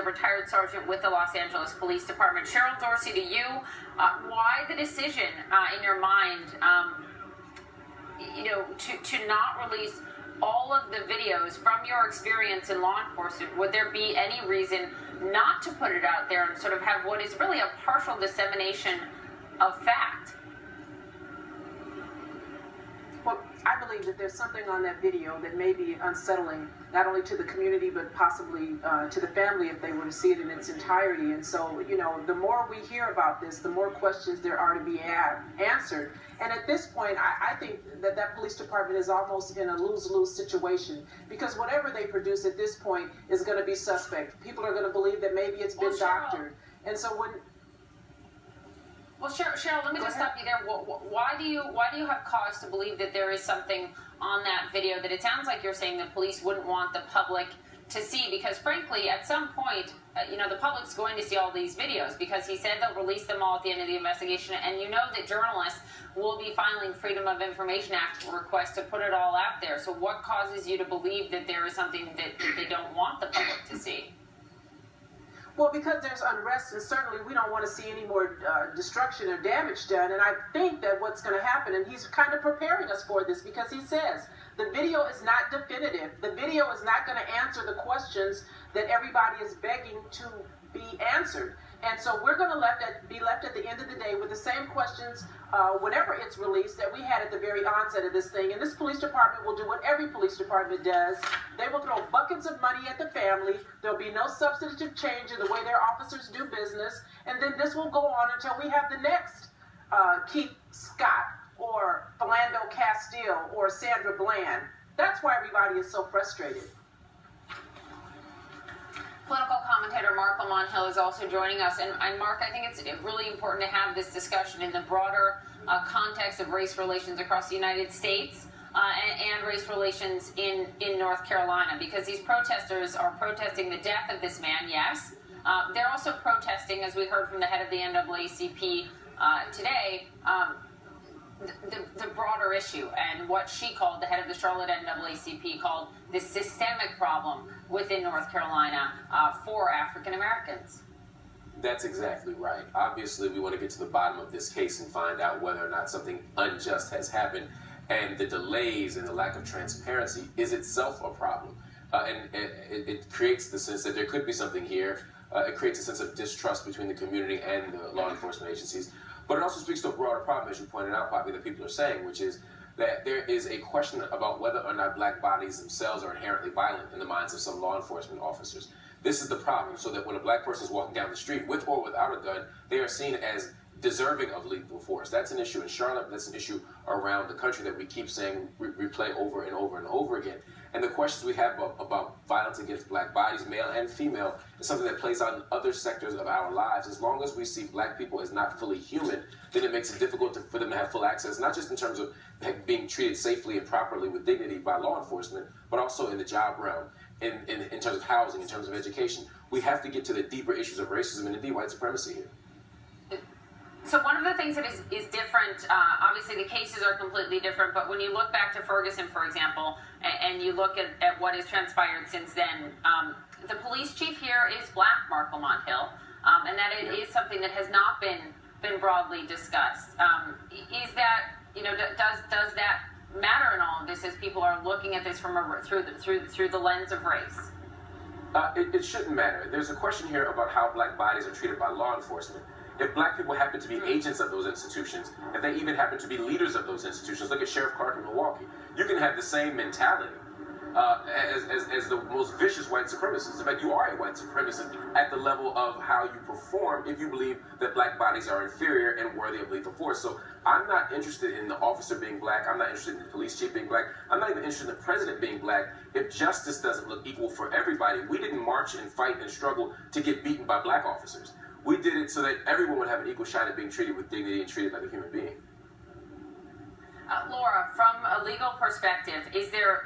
retired sergeant with the Los Angeles Police Department. Cheryl Dorsey, to you, why the decision in your mind, to not release all of the videos from your experience in law enforcement? Would there be any reason not to put it out there and sort of have what is really a partial dissemination of fact? Well, I believe that there's something on that video that may be unsettling, not only to the community, but possibly to the family if they were to see it in its entirety. And so, the more we hear about this, the more questions there are to be answered. And at this point, I think that police department is almost in a lose-lose situation, because whatever they produce at this point is going to be suspect. People are going to believe that maybe it's been doctored. And so when... Well, Cheryl, let me just stop you there. Why do you have cause to believe that there is something on that video that it sounds like you're saying the police wouldn't want the public to see? Because frankly, at some point, the public's going to see all these videos, because he said they'll release them all at the end of the investigation, and you know that journalists will be filing Freedom of Information Act requests to put it all out there. So what causes you to believe that there is something that they don't want the public to see? Well, because there's unrest, and certainly we don't want to see any more destruction or damage done. And I think that what's going to happen, and he's kind of preparing us for this, because he says the video is not definitive. The video is not going to answer the questions that everybody is begging to be answered. And so we're going to be left at the end of the day with the same questions whenever it's released that we had at the very onset of this thing. And this police department will do what every police department does. They will throw buckets of money at the family. There'll be no substantive change in the way their officers do business. And then this will go on until we have the next Keith Scott or Philando Castile or Sandra Bland. That's why everybody is so frustrated. Political commentator Marc Hill is also joining us. And Marc, I think it's really important to have this discussion in the broader context of race relations across the United States and race relations in North Carolina, because these protesters are protesting the death of this man, yes. They're also protesting, as we heard from the head of the NAACP today, the broader issue, and what she called, the head of the Charlotte NAACP called, this systemic problem within North Carolina for African Americans. That's exactly right. Obviously, we want to get to the bottom of this case and find out whether or not something unjust has happened. And the delays and the lack of transparency is itself a problem. And it creates the sense that there could be something here. It creates a sense of distrust between the community and the law enforcement agencies. But it also speaks to a broader problem, as you pointed out, Poppy, that people are saying, which is that there is a question about whether or not black bodies themselves are inherently violent in the minds of some law enforcement officers. This is the problem, so that when a black person is walking down the street with or without a gun, they are seen as deserving of lethal force. That's an issue in Charlotte. That's an issue around the country that we keep saying, replay over and over and over again. And the questions we have about violence against black bodies, male and female, is something that plays out in other sectors of our lives. As long as we see black people as not fully human, then it makes it difficult for them to have full access, not just in terms of being treated safely and properly with dignity by law enforcement, but also in the job realm, in terms of housing, in terms of education. We have to get to the deeper issues of racism and indeed white supremacy here. So one of the things that is different, obviously the cases are completely different, but when you look back to Ferguson, for example, and you look at what has transpired since then, the police chief here is black, Marc Hill, and that it is something that has not been broadly discussed. Is that, does that matter in all of this as people are looking at this from through the lens of race? It shouldn't matter. There's a question here about how black bodies are treated by law enforcement. If black people happen to be agents of those institutions, if they even happen to be leaders of those institutions, look at Sheriff Clark in Milwaukee. You can have the same mentality as the most vicious white supremacists. In fact, you are a white supremacist at the level of how you perform if you believe that black bodies are inferior and worthy of lethal force. So I'm not interested in the officer being black. I'm not interested in the police chief being black. I'm not even interested in the president being black. If justice doesn't look equal for everybody, we didn't march and fight and struggle to get beaten by black officers. We did it so that everyone would have an equal shot at being treated with dignity and treated like a human being. Laura, from a legal perspective, is there